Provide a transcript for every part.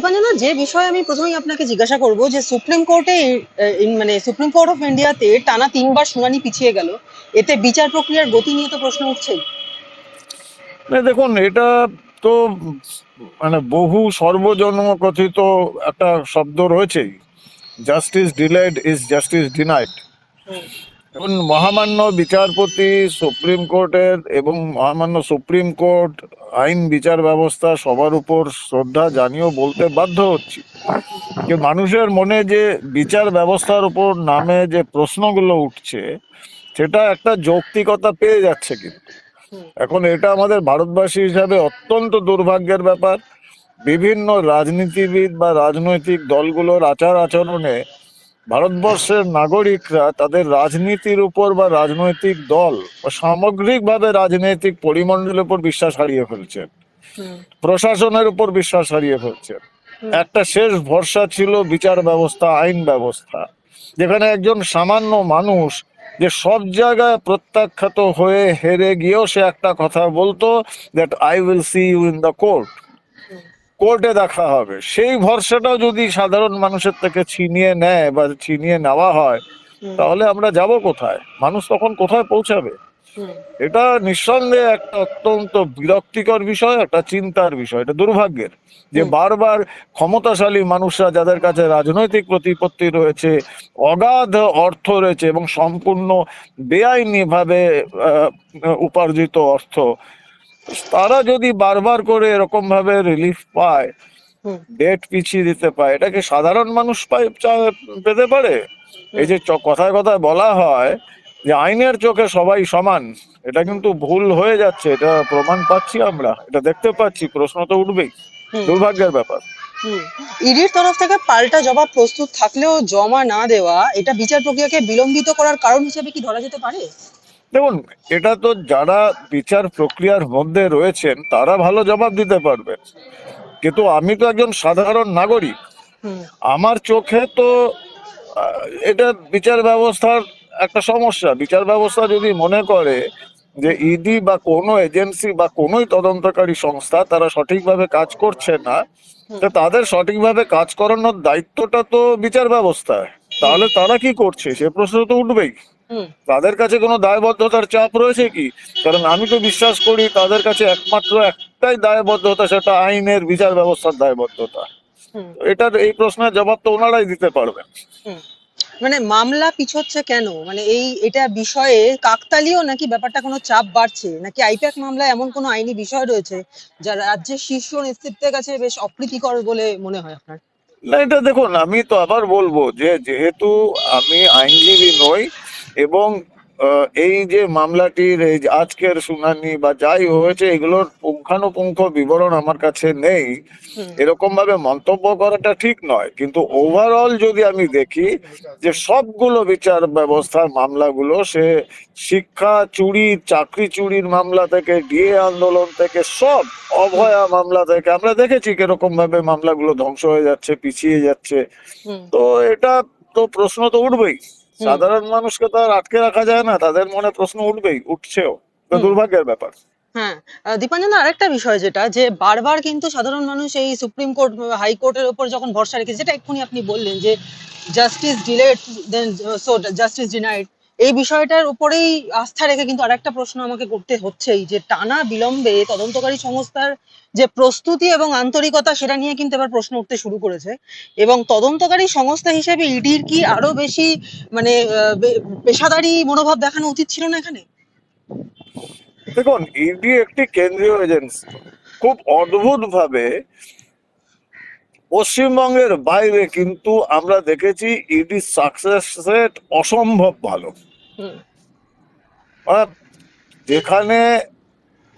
দীপাঞ্জনা, যে বিষয়ে আমি প্রথমেই আপনাকে জিজ্ঞাসা করব যে সুপ্রিম কোর্টে মানে সুপ্রিম কোর্ট অফ ইন্ডিয়াতে টানা 3বার শুনানি পিছিয়ে গেল, এতে বিচার প্রক্রিয়ার গতি নিয়ে তো প্রশ্ন উঠছেই। না দেখুন, এটা তো মানে বহু সর্বজনকথিত একটা শব্দ রয়েছেই, justice delayed is justice denied. হুম। এখন মহামান্য বিচারপতি সুপ্রিম কোর্টের এবং মহামান্য সুপ্রিম কোর্ট আইন বিচার ব্যবস্থা সবার উপর শ্রদ্ধা জানিয়েও বলতে বাধ্য হচ্ছি যে মানুষের মনে যে বিচার ব্যবস্থার উপর নামে যে প্রশ্নগুলো উঠছে সেটা একটা যৌক্তিকতা পেয়ে যাচ্ছে, কিন্তু হুম। এখন এটা আমাদের ভারতবাসী হিসাবে অত্যন্ত দুর্ভাগ্যের ব্যাপার। বিভিন্ন রাজনীতিবিদ বা রাজনৈতিক দলগুলোর আচার আচরণে ভারতবর্ষের নাগরিকরা তাদের রাজনীতির উপর বা রাজনৈতিক দল বা সামগ্রিকভাবে রাজনৈতিক পরিমণ্ডলের উপর বিশ্বাস হারিয়ে ফেলছেন, হুম। প্রশাসনের উপর বিশ্বাস হারিয়ে ফেলছেন। হুম। একটা শেষ ভরসা ছিল বিচার ব্যবস্থা, আইন ব্যবস্থা, যেখানে একজন সামান্য মানুষ যে সব জায়গায় প্রত্যাখ্যাত হয়ে হেরে গিয়েও সে একটা কথা বলতো, that I will see you in the court, হুম। কোর্টে দেখা হবে, সেই ভরসাটাও যদি সাধারণ মানুষের থেকে ছিনিয়ে নেয় বা ছিনিয়ে নেওয়া হয়, হুম। তাহলে আমরা যাব কোথায়? মানুষ তখন কোথায় পৌঁছাবে? হুম। এটা নিঃসন্দেহে একটা অত্যন্ত বিরক্তিকর বিষয়, একটা চিন্তার বিষয়, এটা দুর্ভাগ্যের যে হুম। বারবার ক্ষমতাশালী মানুষরা, যাদের কাছে রাজনৈতিক প্রতিপত্তি রয়েছে, অগাধ অর্থ রয়েছে এবং সম্পূর্ণ বেআইনি ভাবে উপার্জিত অর্থ, তারা যদি বারবার করে এরকম ভাবে রিলিফ পায়, হুম। ডেট পিছিয়ে দিতে পারে, এটাকে সাধারণ মানুষ পেতে পারে? এই হুম। যে কথায় কথায় বলা হয় যে আইনের চোখে সবাই সমান, এটা হুম। কিন্তু ভুল হয়ে যাচ্ছে, এটা প্রমাণ পাচ্ছি, আমরা এটা দেখতে পাচ্ছি, প্রশ্ন তো উঠবেই। হুম। দুর্ভাগ্যের ব্যাপার। হুম। ইডির তরফ থেকে পাল্টা জবাব প্রস্তুত থাকলেও জমা না দেওয়া, এটা বিচার প্রক্রিয়াকে বিলম্বিত করার কারণ হিসেবে কি ধরা যেতে পারে? দেখুন, এটা তো যারা বিচার প্রক্রিয়ার মধ্যে রয়েছেন তারা ভালো জবাব দিতে পারবে, কিন্তু আমি তো একজন সাধারণ নাগরিক। হুম। আমার চোখে তো এটা বিচার ব্যবস্থার একটা সমস্যা। বিচার ব্যবস্থা যদি মনে করে যে হুম। ইডি বা কোনো এজেন্সি বা কোনোই তদন্তকারী সংস্থা তারা সঠিকভাবে কাজ করছে না, হুম। তো তাদের সঠিকভাবে কাজ করানোর দায়িত্বটা তো বিচার ব্যবস্থায়। হুম। তাহলে তারা কি করছে সে প্রশ্ন তো উঠবেই। হুম। তাদের কাছে কোনো দায়বদ্ধতার চাপ রয়েছে কি? কারণ আমি তো বিশ্বাস করি তাদের কাছে একমাত্র একটাই দায়বদ্ধতা, সেটা আইনের বিচার ব্যবস্থার দায়বদ্ধতা। হুম। তো এটার এই প্রশ্নের জবাব তো ওনারাই দিতে পারবেন। হুম। মানে মামলা পিছোচ্ছে কেন? মানে এটা বিষয়ে কাকতালীয়, নাকি ব্যাপারটা কোনো চাপ বাড়ছে? নাকি আইপ্যাক মামলায় এমন কোনো আইনি বিষয় রয়েছে যা রাজ্যের শীর্ষ নেতৃত্বের কাছে বেশ অপ্রীতিকর বলে মনে হয় আপনার? না, এটা দেখুন, আমি তো আবার বলবো যে যেহেতু আমি আইনজীবী নই এবং এই যে মামলাটির এই যে আজকের শুনানি বা যাই হয়েছে এগুলোর পুঙ্খানুপুঙ্খ বিবরণ আমার কাছে নেই, হুম। এরকম ভাবে মন্তব্য করাটা ঠিক নয়, কিন্তু ওভারঅল যদি আমি দেখি যে সবগুলো বিচার ব্যবস্থার মামলাগুলো, সে শিক্ষা চুরি, চাকরি চুরির মামলা থেকে, ডিএ আন্দোলন থেকে, সব হুম। অভয়া মামলা থেকে, আমরা দেখেছি কিরকম ভাবে মামলাগুলো ধ্বংস হয়ে যাচ্ছে, পিছিয়ে যাচ্ছে। হুম। তো এটা তো প্রশ্ন তো উঠবেই। হুম। সাধারণ মানুষকে তো আর আটকে রাখা যায় না, তাদের মনে প্রশ্ন উঠবেই, উঠছেও। তো হুম। দুর্ভাগ্যের ব্যাপার। হ্যাঁ। দীপাঞ্জনা, আরেকটা বিষয় যেটা যে বারবার কিন্তু সাধারণ মানুষ এই সুপ্রিম কোর্ট, হাইকোর্টের উপর যখন ভরসা রেখেছে, যেটা এক্ষুনি আপনি বললেন যে জাস্টিস ডিলেড দেন সো জাস্টিস ডিনাইড, এই বিষয়টার উপরেই আস্থা রেখে কিন্তু আরেকটা প্রশ্ন আমাকে করতে হচ্ছেই যে টানা বিলম্বে তদন্তকারী সংস্থার যে প্রস্তুতি এবং আন্তরিকতা, সেটা নিয়ে কিন্তু এবার প্রশ্ন উঠতে শুরু করেছে। এবং তদন্তকারী সংস্থা হিসেবে ইডির কি আরো বেশি মানে পেশাদারি মনোভাব দেখানো উচিত ছিল না এখানে? দেখুন, ইডি একটি কেন্দ্রীয় এজেন্সি। খুব অদ্ভুত ভাবে পশ্চিমবঙ্গের বাইরে কিন্তু আমরা দেখেছি ইডি সাকসেস রেট অসম্ভব ভালো। হুম। মানে যেখানে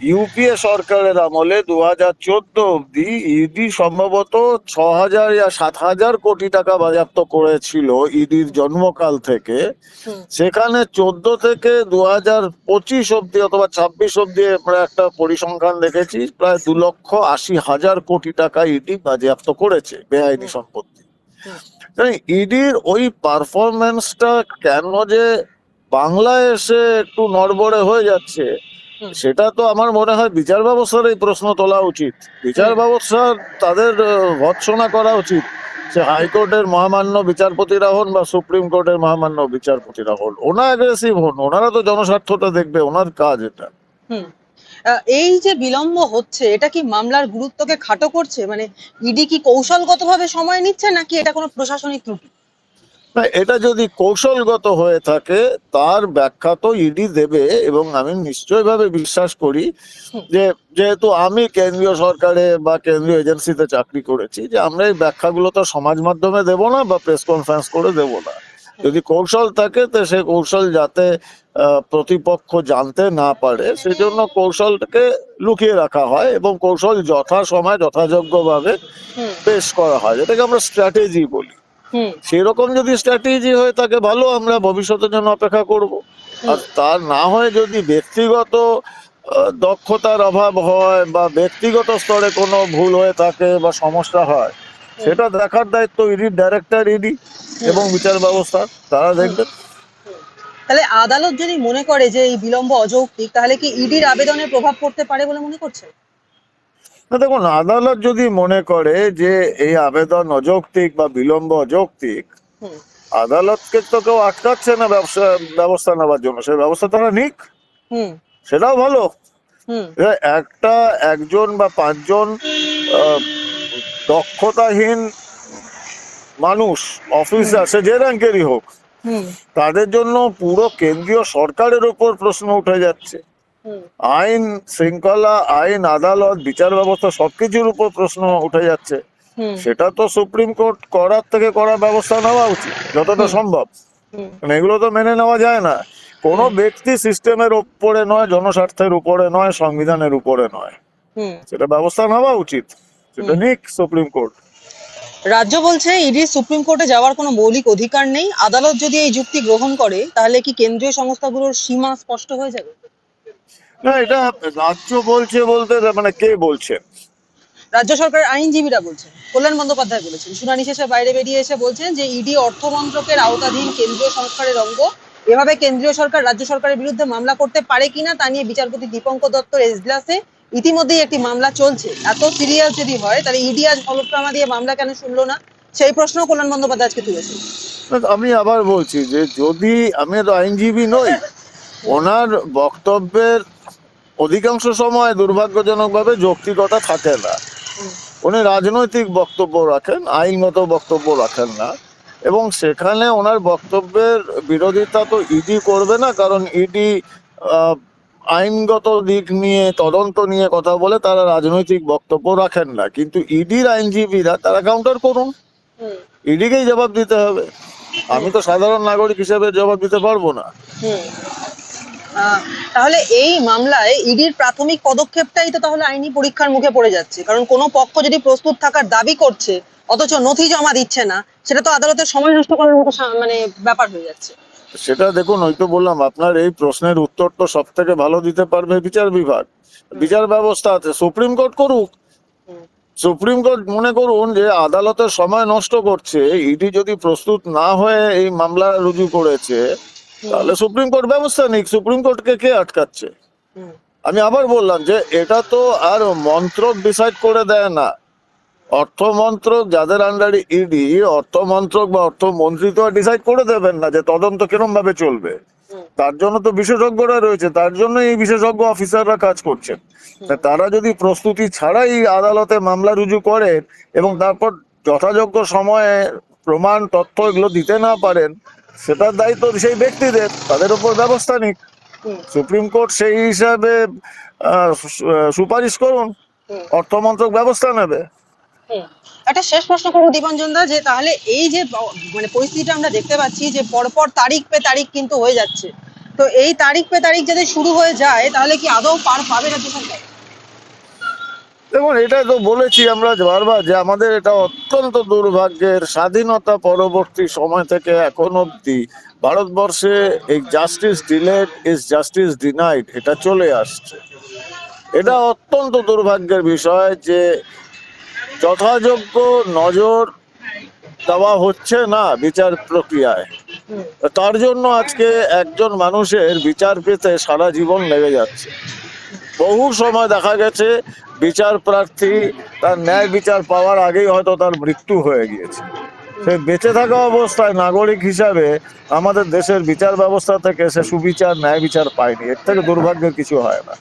ইউপিএ সরকারের আমলে 2014 অব্দি ইডি সম্ভবত 6,000 ইয়া 7,000 কোটি টাকা বাজেয়াপ্ত করেছিল ইডির জন্মকাল থেকে, হুম। সেখানে 14 থেকে 2025 অব্দি অথবা 26 অব্দি আমরা একটা পরিসংখ্যান দেখেছি, প্রায় 2,80,000 কোটি টাকা ইডি বাজেয়াপ্ত করেছে বেআইনি হুম। সম্পত্তি। হুম। ইডির ওই পারফরমেন্সটা কেন যে বাংলায় এসে একটু নড়বড়ে হয়ে যাচ্ছে, হুম, সেটা তো আমার মনে হয় বিচার ব্যবস্থার এই প্রশ্ন তোলা উচিত। বিচার হুম, ব্যবস্থার তাদের ভর্ৎসনা করা উচিত। সে হাইকোর্টের মহামান্য বিচারপতিরা হন বা সুপ্রিম কোর্টের মহামান্য বিচারপতিরা হন, ওনা অ্যাগ্রেসিভ হন, ওনারা তো জনস্বার্থটা দেখবে, ওনার কাজ এটা। হুম। এই যে বিলম্ব হচ্ছে এটা কি মামলার গুরুত্বকে খাটো করছে? মানে ইডি কি কৌশলগতভাবে সময় নিচ্ছে নাকি এটা কোনো প্রশাসনিক ত্রুটি? না, এটা যদি কৌশলগত হয়ে থাকে তার ব্যাখ্যা তো ইডি দেবে, এবং আমি নিশ্চয়ভাবে বিশ্বাস করি হুম, যে যেহেতু আমি কেন্দ্রীয় সরকারে বা কেন্দ্রীয় এজেন্সিতে চাকরি করেছি, যে আমরা এই ব্যাখ্যাগুলো তো সমাজ মাধ্যমে দেব না বা প্রেস কনফারেন্স করে দেব না। হুম, যদি কৌশল থাকে তো সে কৌশল যাতে প্রতিপক্ষ জানতে না পারে সেজন্য কৌশলটাকে লুকিয়ে রাখা হয়, এবং কৌশল যথা সময় যথাযোগ্যভাবে হুম, পেশ করা হয়, যেটাকে আমরা স্ট্র্যাটেজি বলি। হুম, সেরকম যদি স্ট্র্যাটেজি হয়ে থাকে ভালো, আমরা ভবিষ্যতের জন্য অপেক্ষা করব। আর হুম, তার না হয় যদি ব্যক্তিগত দক্ষতার অভাব হয় বা ব্যক্তিগত স্তরে কোনো ভুল হয়ে থাকে বা সমস্যা হয়, হুম, সেটা দেখার দায়িত্ব ইডির, ডাইরেক্টর ইডি হুম, এবং বিচার ব্যবস্থা, তারা হুম, দেখবে। হুম। তাহলে আদালত যদি মনে করে যে এই বিলম্ব অযৌক্তিক তাহলে কি ইডির আবেদনের প্রভাব পড়তে পারে বলে মনে করছেন? না দেখুন, আদালত যদি মনে করে যে এই আবেদন অযৌক্তিক বা বিলম্ব অযৌক্তিক, হুম, আদালতকে তো কেউ আটকাচ্ছে না ব্যবস্থা নেওয়ার জন্য, সে ব্যবস্থা তারা নিক, হুম, সেটাও ভালো। হুম, একটা একজন বা পাঁচজন আহ, দক্ষতাহীন মানুষ, হুম, অফিসার, সে যে র্যাঙ্কেরই হোক, হুম, তাদের জন্য পুরো কেন্দ্রীয় সরকারের উপর প্রশ্ন উঠে যাচ্ছে। হুম, আইন শৃঙ্খলা, আইন, আদালত, বিচার ব্যবস্থা সবকিছুর উপর প্রশ্ন উঠে যাচ্ছে। হুম, সেটা তো সুপ্রিম কোর্ট করার থেকে করার ব্যবস্থা নেওয়া উচিত যতটা হুম, সম্ভব। হুম, মানে এগুলো তো মেনে নেওয়া যায় না। কোনো হুম, ব্যক্তি সিস্টেমের উপরে নয়, জনস্বার্থের উপরে নয়, সংবিধানের উপরে নয়, হুম, সেটা ব্যবস্থা নেওয়া উচিত, সেটা হুম। নিক সুপ্রিম কোর্ট। রাজ্য বলছে ইডির সুপ্রিম কোর্টে যাওয়ার কোনো মৌলিক অধিকার নেই। আদালত যদি এই যুক্তি গ্রহণ করে তাহলে কি কেন্দ্রীয় সংস্থাগুলোর সীমা স্পষ্ট হয়ে যাবে? না, এটা রাজ্য বলছে বলতে মানে কে বলছে? রাজ্য সরকারের আইনজীবীরা বলছেন, কল্যাণ বন্দ্যোপাধ্যায় বলেছেন, শুনানি শেষে বাইরে বেরিয়ে এসে বলছেন যে ইডি অর্থ মন্ত্রকের আওতাধীন কেন্দ্রীয় সংস্কারের অঙ্গ। এভাবে কেন্দ্রীয় সরকার রাজ্য সরকারের বিরুদ্ধে মামলা করতে পারে কিনা তা নিয়ে বিচারপতি দীপঙ্কর দত্তর এজলাসে ইতিমধ্যেই একটি মামলা চলছে। এত সিরিয়াস যদি হয় তাহলে ইডি আজ হলফনামা দিয়ে মামলা কেন শুনলো না, সেই প্রশ্ন কল্যাণ বন্দ্যোপাধ্যায় আজকে তুলেছেন। না, আমি আবার বলছি যে যদি আমি তো আইনজীবী নই, ওনার বক্তব্যের অধিকাংশ সময় দুর্ভাগ্যজনকভাবে যৌক্তিকতা থাকে না। উনি রাজনৈতিক বক্তব্য রাখেন, আইনগত বক্তব্য রাখেন না, এবং সেখানে ওনার বক্তব্যের বিরোধিতা তো ইডি করবে না, কারণ ইডি আইনগত দিক নিয়ে, তদন্ত নিয়ে কথা বলে, তারা রাজনৈতিক বক্তব্য রাখেন না। কিন্তু ইডির আইনজীবীরা তারা কাউন্টার করুন, হুম, ইডিকেই জবাব দিতে হবে। হুম, আমি তো সাধারণ নাগরিক হিসেবে জবাব দিতে পারবো না। হুম। তাহলে এই মামলায় ইডির প্রাথমিক পদক্ষেপটাই তো তাহলে আইনি পরীক্ষার মুখে পড়ে যাচ্ছে, কারণ কোনো পক্ষ যদি প্রস্তুত থাকার দাবি করছে অথচ নথি জমা দিচ্ছে না, সেটা তো আদালতের সময় নষ্ট করার মতো মানে ব্যাপার হয়ে যাচ্ছে। সেটা দেখুন, ওই তো বললাম, আপনার এই প্রশ্নের উত্তর তো সব থেকে ভালো দিতে পারবে বিচার বিভাগ, হুম, বিচার ব্যবস্থা আছে, সুপ্রিম কোর্ট করুক। হুম, সুপ্রিম কোর্ট মনে করুন যে আদালতের সময় নষ্ট করছে, ইডি যদি প্রস্তুত না হয়ে এই মামলা রুজু করেছে, হুম, তাহলে সুপ্রিম কোর্ট ব্যবস্থা নিক, সুপ্রিম কোর্টকে কে আটকাচ্ছে? হুম, আমি আবার বললাম যে এটা তো আর মন্ত্রক ডিসাইড করে দেয় না। অর্থ মন্ত্রক, যাদের আন্ডারে ইডি, অর্থ মন্ত্রক বা অর্থমন্ত্রী তো ডিসাইড করে দেবেন না যে তদন্ত কিরম ভাবে চলবে। হুম, তার জন্য তো বিশেষজ্ঞরা রয়েছে, তার জন্য এই বিশেষজ্ঞ অফিসাররা কাজ করছেন। তা হুম, তারা যদি প্রস্তুতি ছাড়াই আদালতে মামলা রুজু করেন এবং হুম, তারপর যথাযোগ্য সময়ে প্রমাণ তথ্য এগুলো দিতে না পারেন, সেটার দায়িত্ব সেই ব্যক্তিদের, তাদের উপর ব্যবস্থা নিক। হুম, সুপ্রিম কোর্ট সেই হিসাবে সুপারিশ করুন, হুম, অর্থমন্ত্রক ব্যবস্থা নেবে। হুম। একটা শেষ প্রশ্ন করবো দীপঞ্জন দা, যে তাহলে এই যে মানে পরিস্থিতিটা আমরা দেখতে পাচ্ছি যে পরপর তারিখ পে তারিখ কিন্তু হয়ে যাচ্ছে, তো এই তারিখ পে তারিখ যদি শুরু হয়ে যায় তাহলে কি আদৌ পার পাবে রাজ্য সরকার? দেখুন, এটাই তো বলেছি আমরা বারবার যে আমাদের এটা অত্যন্ত দুর্ভাগ্যের, স্বাধীনতা পরবর্তী সময় থেকে এখন অবধি ভারতবর্ষে এই justice delayed is justice denied এটা চলে আসছে। এটা অত্যন্ত দুর্ভাগ্যের বিষয় যে যথাযোগ্য নজর দেওয়া হচ্ছে না বিচার প্রক্রিয়ায়। তার জন্য আজকে একজন মানুষের বিচার পেতে সারা জীবন লেগে যাচ্ছে। বহু সময় দেখা গেছে বিচার প্রার্থী তার ন্যায় বিচার পাওয়ার আগেই হয়তো তার মৃত্যু হয়ে গিয়েছে। সে বেঁচে থাকা অবস্থায় নাগরিক হিসাবে আমাদের দেশের বিচার ব্যবস্থা থেকে সে সুবিচার ন্যায় বিচার পায়নি। এর থেকে দুর্ভাগ্যের কিছু হয় না।